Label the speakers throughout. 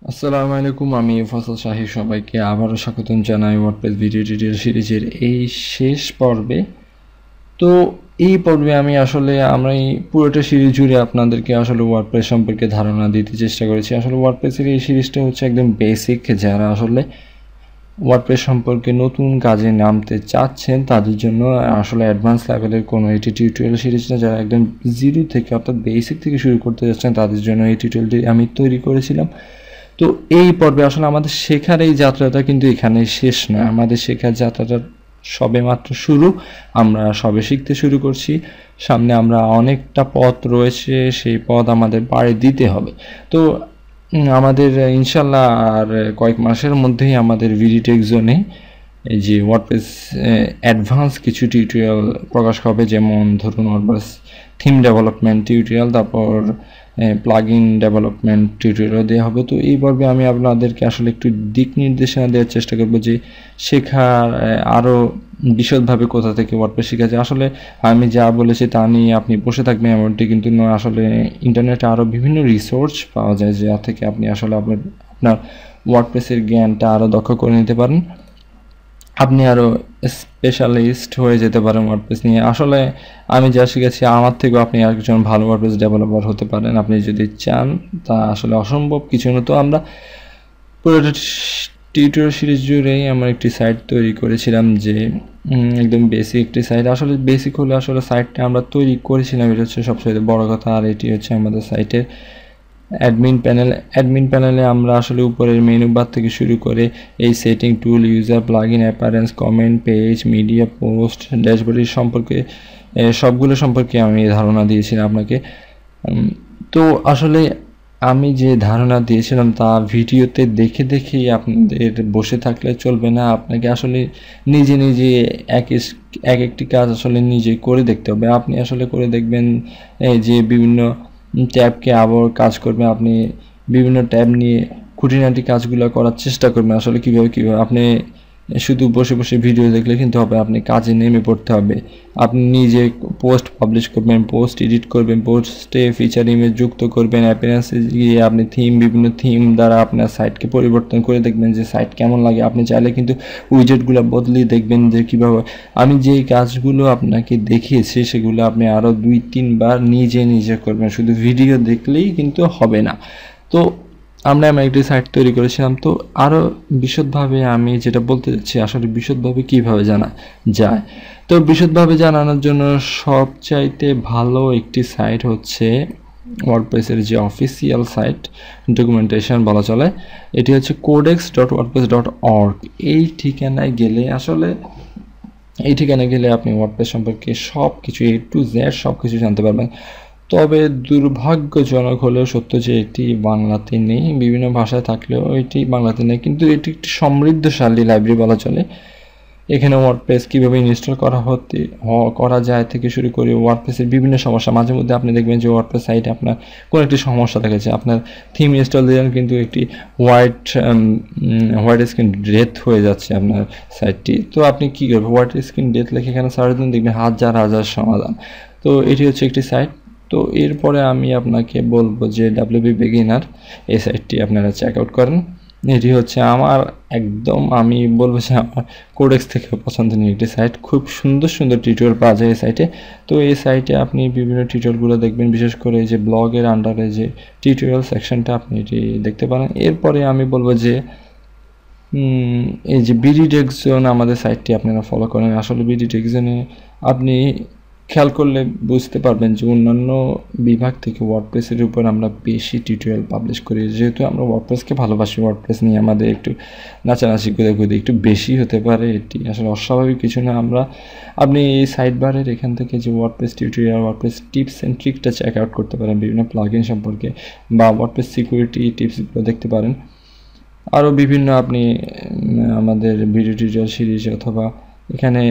Speaker 1: আসসালামু আলাইকুম, আমি ফসল শাহী সবাইকে আবারও স্বাগতম জানাই ওয়ার্ডপ্রেস ভিডিও টিউটোরিয়াল সিরিজের এই শেষ পর্বে। তো এই পর্বে আমরা এই পুরোটা সিরিজ জুড়ে আপনাদেরকে আসলে ওয়ার্ডপ্রেস সম্পর্কে ধারণা দিতে চেষ্টা করেছি। আসলে ওয়ার্ডপ্রেসের এই সিরিজটা হচ্ছে একদম বেসিক, যারা আসলে ওয়ার্ডপ্রেস সম্পর্কে নতুন কাজে নামতে চাচ্ছেন তাদের জন্য আসলে অ্যাডভান্স লেভেলের কোনো এটি টিউটোরিয়াল সিরিজ না। যারা একদম জিরো থেকে অর্থাৎ বেসিক থেকে শুরু করতে যাচ্ছেন তাদের জন্য এই টিউটোরিয়ালটি আমি তৈরি করেছিলাম। তো এই পর্বে আসলে আমাদের শেখার এই যাত্রাটা কিন্তু এখানে শেষ না, আমাদের শেখার যাত্রাটা সবেমাত্র শুরু। আমরা সবে শিখতে শুরু করছি, সামনে আমরা অনেকটা পথ রয়েছে, সেই পথ আমাদের পাড়ি দিতে হবে। তো আমাদের ইনশাল্লাহ আর কয়েক মাসের মধ্যেই আমাদের ভিডিটেক জোনে এই যে ওয়ার্ডপ্রেস অ্যাডভান্স কিছু টিউটোরিয়াল প্রকাশ হবে, যেমন ধরুন ওয়ার্ডপ্রেস থিম ডেভেলপমেন্ট টিউটোরিয়াল, তারপর প্লাগইন ডেভেলপমেন্ট টিউটোরিয়াল দেওয়া হবে। তো এই পর্বে আমি আপনাদেরকে আসলে একটু দিক নির্দেশনা দেওয়ার চেষ্টা করব যে শেখার আরও বিশদভাবে কোথা থেকে ওয়ার্ডপ্রেস শেখা যায়। আসলে আমি যা বলেছি তা নিয়ে আপনি বসে থাকবেন এমনটি কিন্তু নয়। আসলে ইন্টারনেটে আরও বিভিন্ন রিসোর্স পাওয়া যায় যা থেকে আপনি আসলে আপনার ওয়ার্ডপ্রেসের জ্ঞানটা আরও দক্ষ করে নিতে পারেন, আপনি আরও স্পেশালিস্ট হয়ে যেতে পারেন ওয়ার্ডপ্রেস নিয়ে। আসলে আমি যা শিখেছি আমার থেকেও আপনি একজন ভালো ওয়ার্ডপ্রেস ডেভেলপার হতে পারেন আপনি যদি চান, তা আসলে অসম্ভব কিছু না। তো আমরা পুরোটা টিউটোরিয়াল সিরিজ জুড়েই আমরা একটি সাইট তৈরি করেছিলাম, যে একদম বেসিক একটি সাইট। আসলে বেসিক হলে আসলে সাইটটা আমরা তৈরি করেছিলাম, এটা হচ্ছে সবচেয়ে বড় কথা। আর এটি হচ্ছে আমাদের সাইটের অ্যাডমিন প্যানেলে আমরা আসলে উপরের মেনু বার থেকে শুরু করে এই setting, tool, user, plugin, appearance, comment, page, media, post, ড্যাশবোর্ডের সম্পর্কে সবগুলো সম্পর্কে আমি ধারণা দিয়েছিলাম আপনাকে। তো আসলে আমি যে ধারণা দিয়েছিলাম তা ভিডিওতে দেখে দেখেই আপনাদের বসে থাকলে চলবে না, আপনাকে আসলে নিজে নিজে এক একটি কাজ আসলে নিজে করে দেখতে হবে। আপনি আসলে করে দেখবেন যে বিভিন্ন ট্যাবকে আবার কাজ করবে, আপনি বিভিন্ন ট্যাব নিয়ে খুঁটিনাটি কাজগুলো করার চেষ্টা করবেন। আসলে কীভাবে আপনি শুধু বসে বসে ভিডিও দেখলে কিন্তু হবে, আপনি কাজে নেমে পড়তে হবে। আপনি নিজে পোস্ট পাবলিশ করবেন, পোস্ট এডিট করবেন, পোস্টে ফিচার ইমেজ যুক্ত করবেন, অ্যাপিয়ারেন্সে গিয়ে আপনি বিভিন্ন থিম দ্বারা আপনার সাইটকে পরিবর্তন করে দেখবেন যে সাইট কেমন লাগে। আপনি চাইলে কিন্তু উইজেটগুলো বদলে দেখবেন যে কীভাবে। আমি যেই কাজগুলো আপনাকে দেখিয়েছি সেগুলো আপনি আরও 2-3 বার নিজে নিজে করবেন, শুধু ভিডিও দেখলেই কিন্তু হবে না। তো আমরা একটি সাইট তৈরি করেছিলাম। তো আরও বিশদভাবে আমি যেটা বলতে চাচ্ছি, আসলে বিশদভাবে কীভাবে জানা যায়। তো বিশদভাবে জানানোর জন্য সবচাইতে ভালো একটি সাইট হচ্ছে ওয়ার্ডপ্রেসের যে অফিসিয়াল সাইট, ডকুমেন্টেশন বলা চলে, এটি হচ্ছে codex.wordpress.org। এই ঠিকানায় গেলে আপনি ওয়ার্ডপ্রেস সম্পর্কে সব কিছু A to Z সব কিছু জানতে পারবেন। তবে দুর্ভাগ্যজনক হলেও সত্য যে এটি বাংলাতে নেই, বিভিন্ন ভাষায় থাকলেও এটি বাংলাতে নেই, কিন্তু এটি একটি সমৃদ্ধশালী লাইব্রেরি বলা চলে। এখানে ওয়ার্ডপ্রেস কীভাবে ইনস্টল করা যায় থেকে শুরু করে ওয়ার্ডপ্রেসের বিভিন্ন সমস্যা। মাঝে মধ্যে আপনি দেখবেন যে ওয়ার্ডপ্রেস সাইটে আপনার কোনো একটি সমস্যা দেখাচ্ছে, আপনার থিম ইনস্টল দিলেন কিন্তু একটি হোয়াইট স্ক্রিন ডেথ হয়ে যাচ্ছে আপনার সাইটটি। তো আপনি কী করবেন, হোয়াইট স্ক্রিন ডেথ লিখে এখানে সার্চ দিন, দেখবেন হাজার হাজার সমাধান। তো এটি হচ্ছে একটি সাইট। তো এরপরে আমি আপনাকে বলবো যে WP Beginner, এই সাইটটি আপনারা চেক আউট করেন। এটি হচ্ছে আমার একদম, আমি বলবো যে আমার কোডেক্স থেকে পছন্দনীয় একটি সাইট। খুব সুন্দর সুন্দর টিউটোরিয়াল পাওয়া যায় এই সাইটে। তো এই সাইটে আপনি বিভিন্ন টিউটোরিয়ালগুলো দেখবেন, বিশেষ করে যে ব্লগের আন্ডারে যে টিউটোরিয়াল সেকশনটা আপনি এটি দেখতে পারেন। এরপরে আমি বলবো যে এই যে BDTech Zone আমাদের সাইটটি আপনারা ফলো করেন। আসলে BDTech Zone আপনি খেয়াল করলে বুঝতে পারবেন যে অন্যান্য বিভাগ থেকে ওয়ার্ডপ্রেসের উপর আমরা বেশি টিউটোরিয়াল পাবলিশ করি, যেহেতু আমরা ওয়ার্ডপ্রেসকে ভালোবাসি। ওয়ার্ডপ্রেস নিয়ে আমাদের একটু নাচানাচি গুদাগুদি একটু বেশি হতে পারে, এটি আসলে অস্বাভাবিক কিছু না। আপনি এই সাইড বারের এখান থেকে যে WordPress tutorial, WordPress tips and ট্রিকটা চেক আউট করতে পারেন, বিভিন্ন প্লাগইন সম্পর্কে বা ওয়ার্ডপ্রেস সিকিউরিটি টিপসগুলো দেখতে পারেন। আরও বিভিন্ন আপনি আমাদের ভিডিও টিউটোরিয়াল সিরিজ অথবা এখানে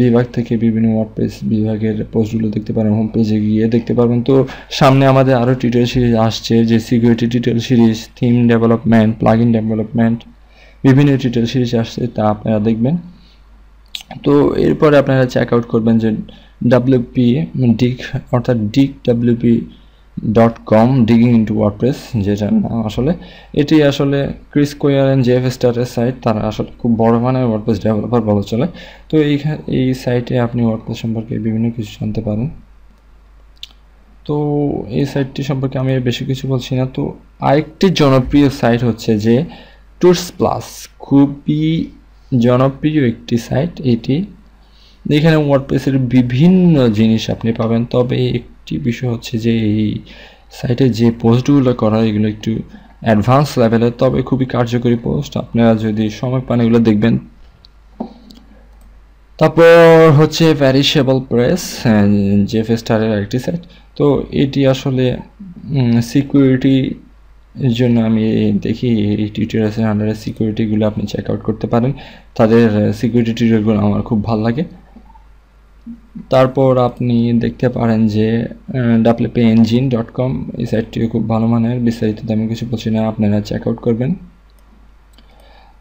Speaker 1: বিভাগ থেকে বিভিন্ন ওয়ার্ডপ্রেস বিভাগের পোস্টগুলো দেখতে পারেন, হোম পেজে গিয়ে দেখতে পারবেন। তো সামনে আমাদের আরও টিউটোরিয়াল সিরিজ আসছে, যে security tutorial series, theme development, plugin development, বিভিন্ন টিউটোরিয়াল সিরিজ আসছে, তা আপনারা দেখবেন। তো এরপরে আপনারা চেক আউট করবেন যে WP ডিক অর্থাৎ ডিক WP .com digging into WordPress যেটার নাম আসলে এটি আসলে ক্রিস কোয়ার এন্ড জেফ স্টারের সাইট। তারা আসলে খুব বড় মানের ওয়ার্ডপ্রেস ডেভেলপার বলা চলে। তো এই সাইটে আপনি ওয়ার্ডপ্রেস সম্পর্কে বিভিন্ন কিছু জানতে পারেন। তো এই সাইটটি সম্পর্কে আমি বেশি কিছু বলছি না। তো আরেকটি জনপ্রিয় সাইট হচ্ছে যে টুরস প্লাস, খুবই জনপ্রিয় একটি সাইট এটি। এখানে ওয়ার্ডপ্রেসের বিভিন্ন জিনিস আপনি পাবেন, তবে একটি বিষয় হচ্ছে যে এই সাইটে যে পোস্টগুলো করা এগুলো একটু অ্যাডভান্স লেভেলের, তবে খুবই কার্যকরী পোস্ট। আপনারা যদি সময় পান এগুলো দেখবেন। তারপর হচ্ছে ভ্যারিয়েবল প্রেস, জেফ স্টারের একটি সাইট। তো এটি আসলে সিকিউরিটির জন্য আমি দেখি এই টিউটোরিয়ালসের আন্ডারে সিকিউরিটিগুলো আপনি চেক আউট করতে পারেন। তাদের সিকিউরিটি টিউটোরিয়ালগুলো আমার খুব ভালো লাগে। তারপর আপনি দেখতে পারেন যে wpengine.com, এই সাইটটিও খুব ভালো মানের। বিস্তারিত আমি কিছু বলছি না, আপনারা চেক আউট করবেন।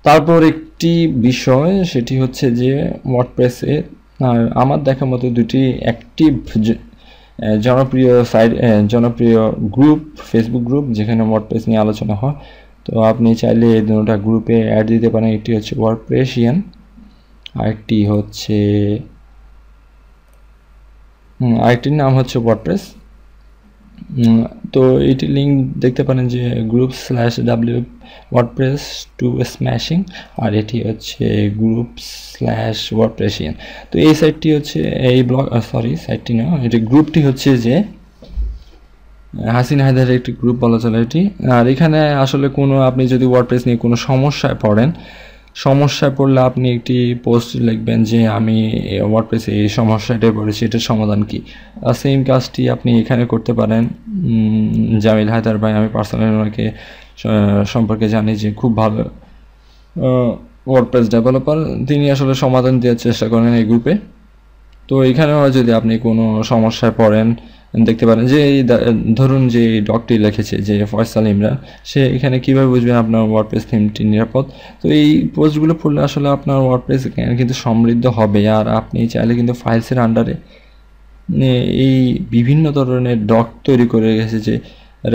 Speaker 1: তারপর একটি বিষয় সেটি হচ্ছে যে ওয়ার্ডপ্রেসে আমার দেখা মতো দুটি অ্যাক্টিভ জনপ্রিয় সাইট, জনপ্রিয় গ্রুপ, ফেসবুক গ্রুপ যেখানে ওয়ার্ডপ্রেস নিয়ে আলোচনা হয়। তো আপনি চাইলে এই দুটো গ্রুপে অ্যাড দিতে পারেন। একটি হচ্ছে ওয়ার্ডপ্রেসিয়ান, আরেকটি হচ্ছে আরেকটির নাম হচ্ছে ওয়ার্ডপ্রেস। তো এইটি লিঙ্ক দেখতে পারেন যে group/w WordPress to smashing, আর এটি হচ্ছে group/wordpressian। তো এই সাইটটি হচ্ছে এই সাইটটি না, এটি গ্রুপটি হচ্ছে যে হাসিনা হায়দারের একটি গ্রুপ বলা চলে এটি। আর এখানে আসলে কোনো আপনি যদি ওয়ার্ডপ্রেস নিয়ে কোনো সমস্যায় পড়লে আপনি একটি পোস্ট লিখবেন যে আমি ওয়ার্ডপ্রেসে এই সমস্যাটা পড়েছি, এটার সমাধান কি। সেম কাজটি আপনি এখানে করতে পারেন। জামিল হায়দার ভাই, আমি পার্সোনালি ওনাকে সম্পর্কে জানি যে খুব ভালো ওয়ার্ডপ্রেস ডেভেলপার। তিনি আসলে সমাধান দেওয়ার চেষ্টা করেন এই গ্রুপে। তো এখানেও যদি আপনি কোনো সমস্যায় পড়েন দেখতে পারেন যে ধরুন যে ডকটি লিখেছে যে ফয়সাল ইমরান, সে এখানে কীভাবে বুঝবেন আপনার ওয়ার্ডপ্রেস থিমটি নিরাপদ। তো এই পোস্টগুলো পড়লে আসলে আপনার ওয়ার্ডপ্রেস কিন্তু সমৃদ্ধ হবে। আর আপনি চাইলে কিন্তু ফাইলসের আন্ডারে এই বিভিন্ন ধরনের ডক তৈরি করে গেছে যে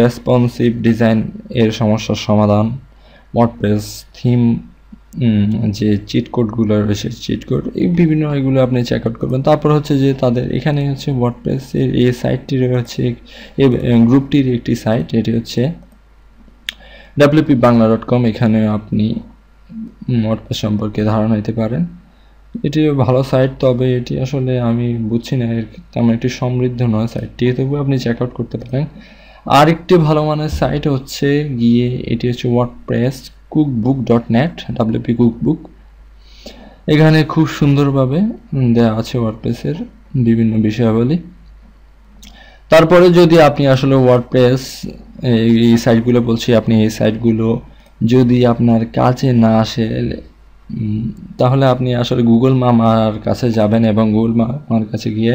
Speaker 1: রেসপন্সিভ ডিজাইন এর সমস্যার সমাধান, ওয়ার্ডপ্রেস থিম যে চিট কোডগুলো রয়েছে, চিট কোড এই বিভিন্ন এগুলো আপনি চেক আউট করবেন। তারপর হচ্ছে যে তাদের এখানে হচ্ছে ওয়ার্ডপ্রেসের এই সাইটটির হচ্ছে এই গ্রুপটির একটি সাইট, এটি হচ্ছে wpbangla.com। এখানে আপনি ওয়ার্ডপ্রেস সম্পর্কে ধারণা নিতে পারেন। এটি ভালো সাইট, তবে এটি আসলে আমি বুঝছি না তেমন একটি সমৃদ্ধ নয় সাইটটি, তবু আপনি চেক আউট করতে পারেন। আরেকটি ভালো মানের সাইট হচ্ছে গিয়ে এটি হচ্ছে ওয়ার্ডপ্রেস cookbook.net, WP কুকবুক। এখানে খুব সুন্দরভাবে দেওয়া আছে ওয়ার্ডপ্রেসের বিভিন্ন বিষয়াবলী। তারপরে যদি আপনি আসলে ওয়ার্ডপ্রেস এই সাইটগুলো বলছি, আপনি এই সাইটগুলো যদি আপনার কাছে না আসে তাহলে আপনি আসলে গুগল মামার কাছে যাবেন এবং গুগল মামার কাছে গিয়ে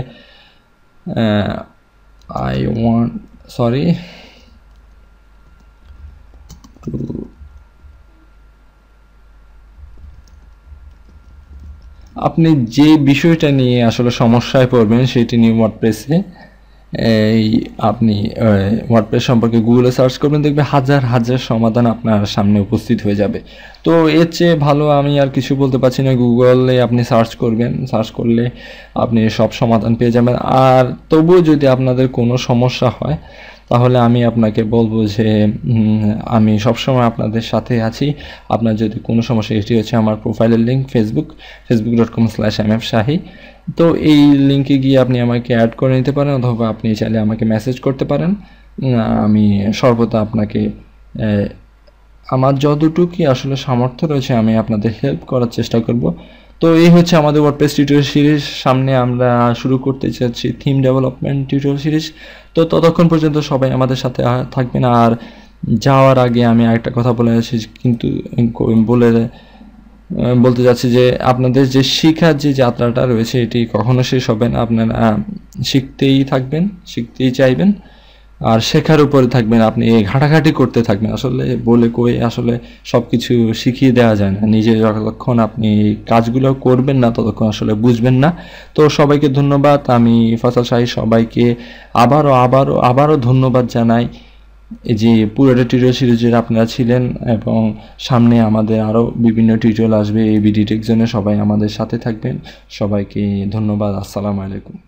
Speaker 1: আপনি যে বিষয়টা নিয়ে আসলে সমস্যায় পড়বেন সেটি নিয়ে ওয়ার্ডপ্রেসে আপনি ওয়ার্ডপ্রেস সম্পর্কে গুগলে সার্চ করবেন, দেখবে হাজার হাজার সমাধান আপনার সামনে উপস্থিত হয়ে যাবে। তো এর চেয়ে ভালো আমি আর কিছু বলতে পারছি না। গুগলে আপনি সার্চ করবেন, সার্চ করলে আপনি সব সমাধান পেয়ে যাবেন। আর তবুও যদি আপনাদের কোনো সমস্যা হয় তাহলে আমি আপনাকে বলবো যে আমি সবসময় আপনাদের সাথে আছি। আপনার যদি কোনো সমস্যা, এটি হচ্ছে আমার প্রোফাইলের লিঙ্ক, facebook.com/mfshahi। তো এই লিঙ্কে গিয়ে আপনি আমাকে অ্যাড করে নিতে পারেন, অথবা আপনি চাইলে আমাকে মেসেজ করতে পারেন। আমি সর্বদা আপনাকে আমার যতটুকু আসলে সামর্থ্য রয়েছে আমি আপনাদের হেল্প করার চেষ্টা করব। তো এই হচ্ছে আমাদের ওয়ার্ডপ্রেস টিউটোরিয়াল সিরিজ। সামনে আমরা শুরু করতে চাচ্ছি থিম ডেভেলপমেন্ট টিউটোরিয়াল সিরিজ। তো ততক্ষণ পর্যন্ত সবাই আমাদের সাথে থাকবেন। আর যাওয়ার আগে আমি আরেকটা কথা বলে যাচ্ছি, কিন্তু বলতে যাচ্ছি যে আপনাদের যে শিক্ষার যে যাত্রাটা রয়েছে এটি কখনো শেষ হবে না। আপনারা শিখতেই থাকবেন, শিখতেই চাইবেন। আর শেখার উপরে থাকবেন, আপনি ঘাটাঘাটি করতে থাকবেন। আসলে বলে কই আসলে সব কিছু শিখিয়ে দেওয়া যায় না, নিজে যতক্ষণ আপনি কাজগুলো করবেন না ততক্ষণ আসলে বুঝবেন না। তো সবাইকে ধন্যবাদ, আমি ফয়সাল শাহী সবাইকে আবারও ধন্যবাদ জানাই এই যে পুরোটা টিউটোরিয়াল সিরিজের আপনারা ছিলেন, এবং সামনে আমাদের আরও বিভিন্ন টিউটোরিয়াল আসবে এই বিডি টেক জোনে। সবাই আমাদের সাথে থাকবেন। সবাইকে ধন্যবাদ। আসসালামু আলাইকুম।